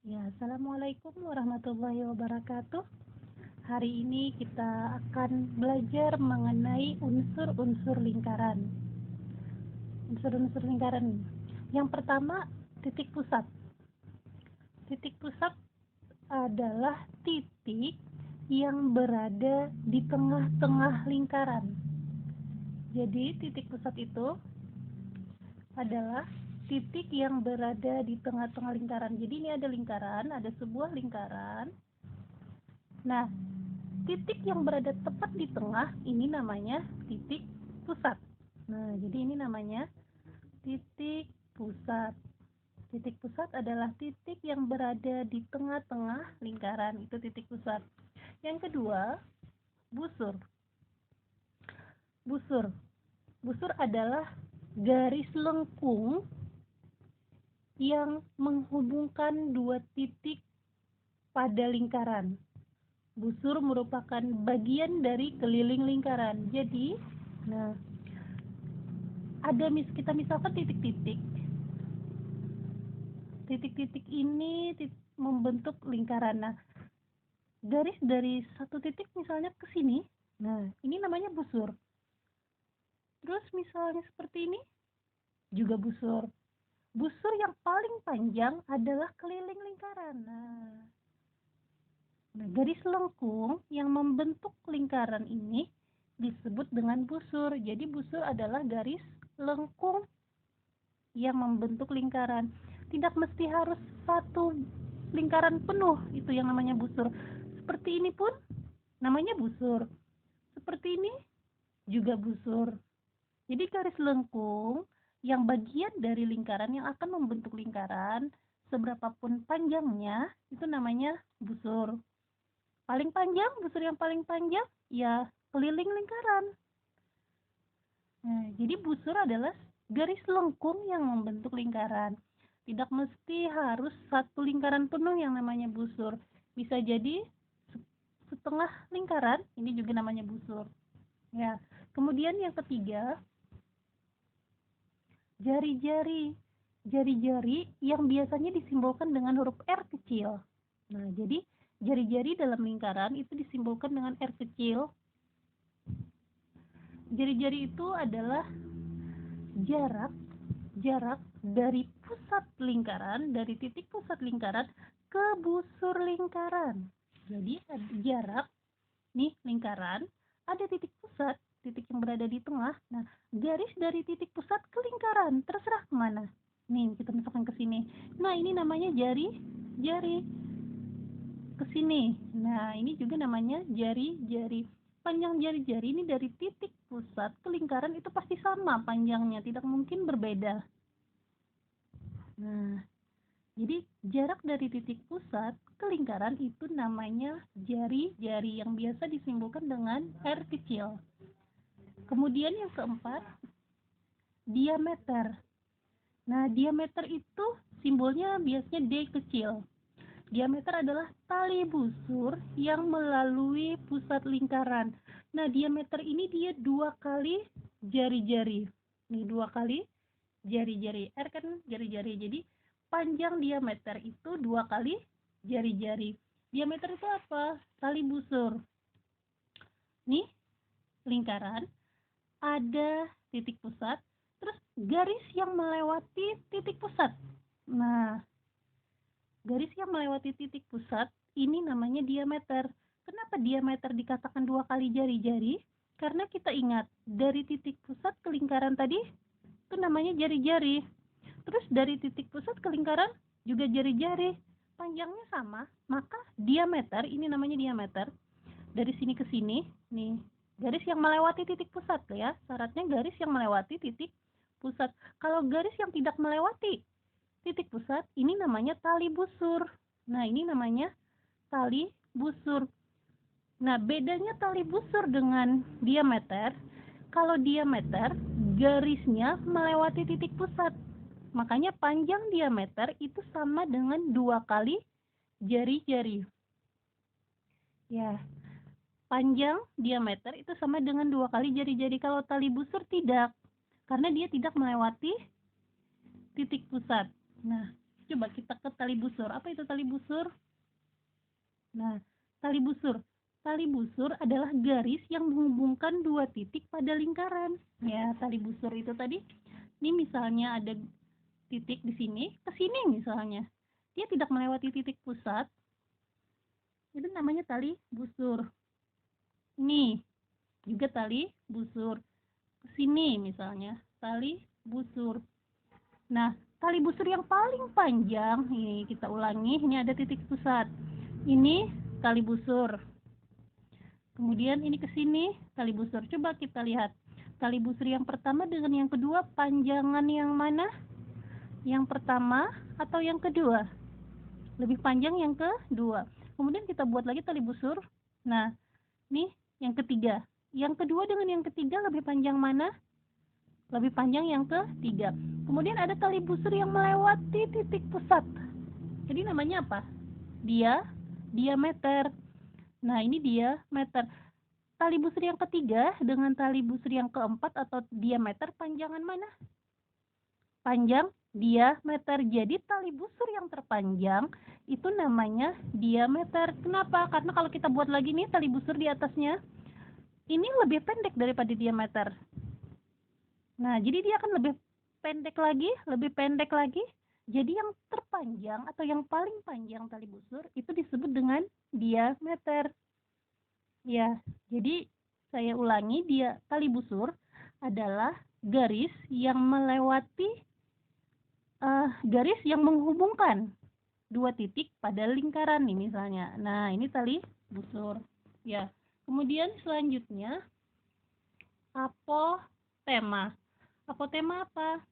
Ya, Assalamualaikum warahmatullahi wabarakatuh. Hari ini kita akan belajar mengenai unsur-unsur lingkaran. Unsur-unsur lingkaran. Yang pertama, titik pusat. Titik pusat adalah titik yang berada di tengah-tengah lingkaran. Jadi, titik pusat itu adalah titik yang berada di tengah-tengah lingkaran. Jadi, ini ada lingkaran, ada sebuah lingkaran. Nah, titik yang berada tepat di tengah ini namanya titik pusat. Nah, jadi ini namanya titik pusat. Titik pusat adalah titik yang berada di tengah-tengah lingkaran, itu titik pusat. Yang kedua, busur. Busur. Busur adalah garis lengkung yang menghubungkan dua titik pada lingkaran. Busur merupakan bagian dari keliling lingkaran. Jadi, nah, kita misalkan titik-titik. Titik-titik ini membentuk lingkaran. Nah, garis dari satu titik misalnya ke sini. Nah, ini namanya busur. Terus misalnya seperti ini juga busur. Busur yang paling panjang adalah keliling lingkaran. Nah, garis lengkung yang membentuk lingkaran ini disebut dengan busur. Jadi busur adalah garis lengkung yang membentuk lingkaran. Tidak mesti harus satu lingkaran penuh, itu yang namanya busur. Seperti ini pun namanya busur. Seperti ini juga busur. Jadi garis lengkung yang bagian dari lingkaran yang akan membentuk lingkaran, seberapapun panjangnya, itu namanya busur. Paling panjang, busur yang paling panjang, ya keliling lingkaran. Nah, jadi busur adalah garis lengkung yang membentuk lingkaran. Tidak mesti harus satu lingkaran penuh yang namanya busur. Bisa jadi setengah lingkaran, ini juga namanya busur. Ya. Kemudian yang ketiga, jari-jari. Jari-jari yang biasanya disimbolkan dengan huruf R kecil. Nah, jadi jari-jari dalam lingkaran itu disimbolkan dengan R kecil. Jari-jari itu adalah jarak jarak dari pusat lingkaran, dari titik pusat lingkaran ke busur lingkaran. Jadi ada jarak nih lingkaran, ada titik pusat, titik yang berada di tengah. Nah, garis dari titik pusat ke lingkaran terserah kemana. Nih kita misalkan ke sini. Nah, ini namanya jari ke sini. Nah, ini juga namanya jari-jari. Panjang jari-jari ini dari titik pusat ke lingkaran itu pasti sama panjangnya, tidak mungkin berbeda. Nah, jadi jarak dari titik pusat ke lingkaran itu namanya jari-jari yang biasa disimbolkan dengan R kecil. Kemudian yang keempat, diameter. Nah, diameter itu simbolnya biasanya D kecil. Diameter adalah tali busur yang melalui pusat lingkaran. Nah, diameter ini dia 2 kali jari-jari. Nih 2 kali jari-jari. R kan jari-jari. Jadi panjang diameter itu 2 kali jari-jari. Diameter itu apa? Tali busur. Nih lingkaran ada titik pusat, terus garis yang melewati titik pusat. Nah, garis yang melewati titik pusat ini namanya diameter. Kenapa diameter dikatakan 2 kali jari-jari? Karena kita ingat dari titik pusat ke lingkaran tadi itu namanya jari-jari. Terus dari titik pusat ke lingkaran juga jari-jari. Panjangnya sama, maka diameter ini namanya diameter. Dari sini ke sini, nih, garis yang melewati titik pusat ya. Syaratnya garis yang melewati titik pusat. Kalau garis yang tidak melewati titik pusat, ini namanya tali busur. Nah, ini namanya tali busur. Nah, bedanya tali busur dengan diameter, kalau diameter garisnya melewati titik pusat. Makanya panjang diameter itu sama dengan 2 kali jari-jari. Ya, panjang diameter itu sama dengan 2 kali jari-jari. Kalau tali busur tidak, karena dia tidak melewati titik pusat. Nah, Coba kita ke tali busur. Apa itu tali busur? Nah, tali busur. Tali busur adalah garis yang menghubungkan dua titik pada lingkaran. Ya, tali busur itu tadi. Ini misalnya ada titik di sini, ke sini misalnya. Dia tidak melewati titik pusat. Itu namanya tali busur. Ini juga tali busur. Ke sini misalnya, tali busur. Nah, tali busur yang paling panjang, ini kita ulangi, ini ada titik pusat. Ini tali busur. Kemudian ini ke sini, tali busur. Coba kita lihat. Tali busur yang pertama dengan yang kedua, panjangan yang mana? Yang pertama atau yang kedua? Lebih panjang yang kedua. Kemudian kita buat lagi tali busur. Nah, nih yang ketiga. Yang kedua dengan yang ketiga lebih panjang mana? Lebih panjang yang ketiga. Kemudian ada tali busur yang melewati titik pusat. Jadi namanya apa? Diameter. Nah, ini diameter. Tali busur yang ketiga dengan tali busur yang keempat atau diameter panjangan mana? Panjang diameter. Jadi tali busur yang terpanjang itu namanya diameter. Kenapa? Karena kalau kita buat lagi nih tali busur di atasnya, ini lebih pendek daripada diameter. Nah, jadi dia akan lebih pendek lagi. Jadi yang terpanjang atau yang paling panjang tali busur itu disebut dengan diameter. Ya, jadi saya ulangi, tali busur adalah garis yang melewati garis yang menghubungkan dua titik pada lingkaran nih misalnya. Nah, ini tali busur. Ya. Kemudian selanjutnya apotema. Apotema apa?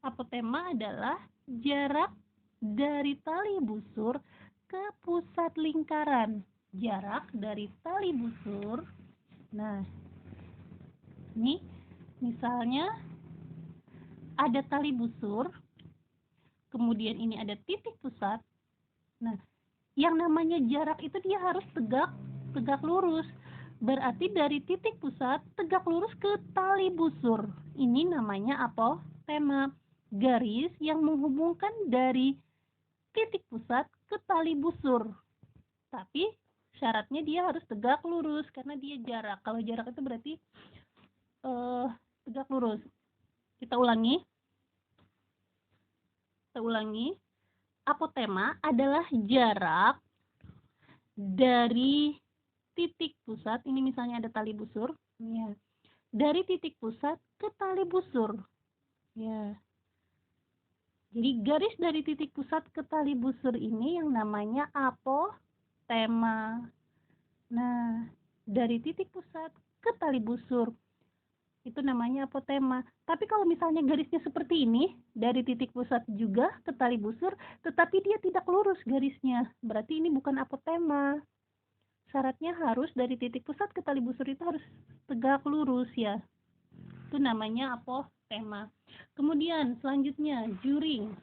Apotema adalah jarak dari tali busur ke pusat lingkaran. Jarak dari tali busur. Nah, ini misalnya ada tali busur, kemudian ini ada titik pusat. Nah, yang namanya jarak itu dia harus tegak lurus. Berarti dari titik pusat tegak lurus ke tali busur. Ini namanya apotema. Garis yang menghubungkan dari titik pusat ke tali busur. Tapi syaratnya dia harus tegak lurus karena dia jarak. Kalau jarak itu berarti tegak lurus. Kita ulangi. Apotema adalah jarak dari titik pusat. Ini misalnya ada tali busur. Ya. Dari titik pusat ke tali busur. Ya. Jadi garis dari titik pusat ke tali busur ini yang namanya apotema. Nah, dari titik pusat ke tali busur itu namanya apotema. Tapi kalau misalnya garisnya seperti ini, dari titik pusat juga ke tali busur, tetapi dia tidak lurus garisnya, berarti ini bukan apotema. Syaratnya harus dari titik pusat ke tali busur itu harus tegak lurus ya. Itu namanya apotema. Kemudian selanjutnya juring.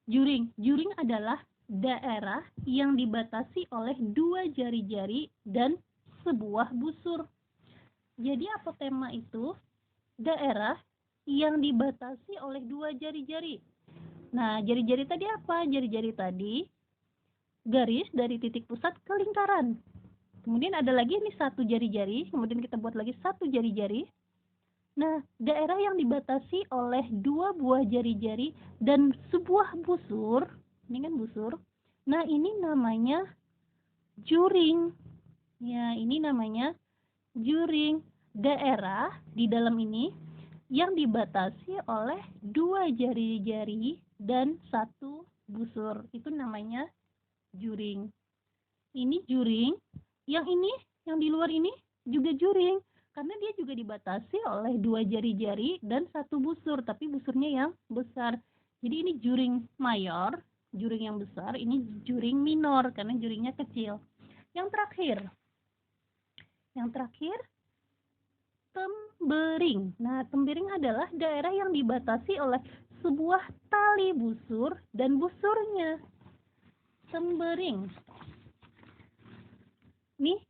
Juring adalah daerah yang dibatasi oleh dua jari-jari dan sebuah busur. Jadi apotema itu daerah yang dibatasi oleh dua jari-jari. Nah, jari-jari tadi apa? Jari-jari tadi garis dari titik pusat ke lingkaran. Kemudian ada lagi ini satu jari-jari, kemudian kita buat lagi satu jari-jari. Nah, daerah yang dibatasi oleh dua buah jari-jari dan sebuah busur, ini kan busur. Nah, ini namanya juring. Ya, ini namanya juring. Daerah di dalam ini yang dibatasi oleh dua jari-jari dan satu busur. Itu namanya juring. Ini juring. Yang ini, yang di luar ini juga juring. Karena dia juga dibatasi oleh dua jari-jari dan satu busur, tapi busurnya yang besar. Jadi ini juring mayor, juring yang besar, ini juring minor karena juringnya kecil. Yang terakhir tembering. Nah, tembering adalah daerah yang dibatasi oleh sebuah tali busur dan busurnya. Tembering. Nih,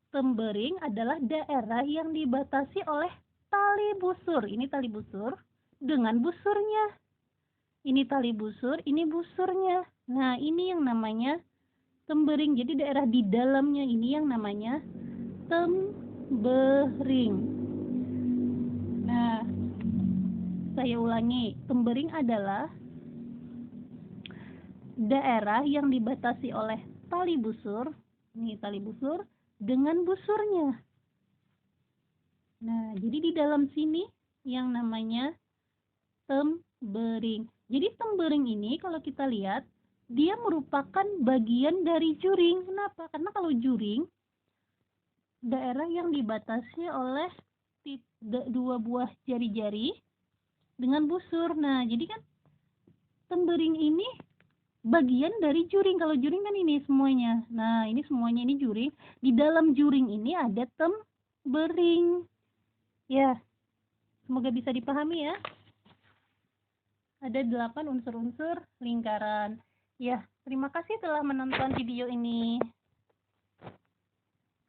tembering adalah daerah yang dibatasi oleh tali busur. Ini tali busur dengan busurnya. Ini tali busur, ini busurnya. Nah, ini yang namanya tembering. Jadi daerah di dalamnya ini yang namanya tembering. Nah, saya ulangi. Tembering adalah daerah yang dibatasi oleh tali busur. Ini tali busur dengan busurnya. Nah, jadi di dalam sini yang namanya tembering. Jadi tembering ini kalau kita lihat, dia merupakan bagian dari juring. Kenapa? Karena kalau juring, daerah yang dibatasi oleh dua buah jari-jari dengan busur. Nah, jadi kan tembering ini bagian dari juring. Kalau juring kan ini semuanya. Nah, ini semuanya ini juring. Di dalam juring ini ada tembering. Ya, semoga bisa dipahami ya. Ada 8 unsur-unsur lingkaran. Ya, terima kasih telah menonton video ini.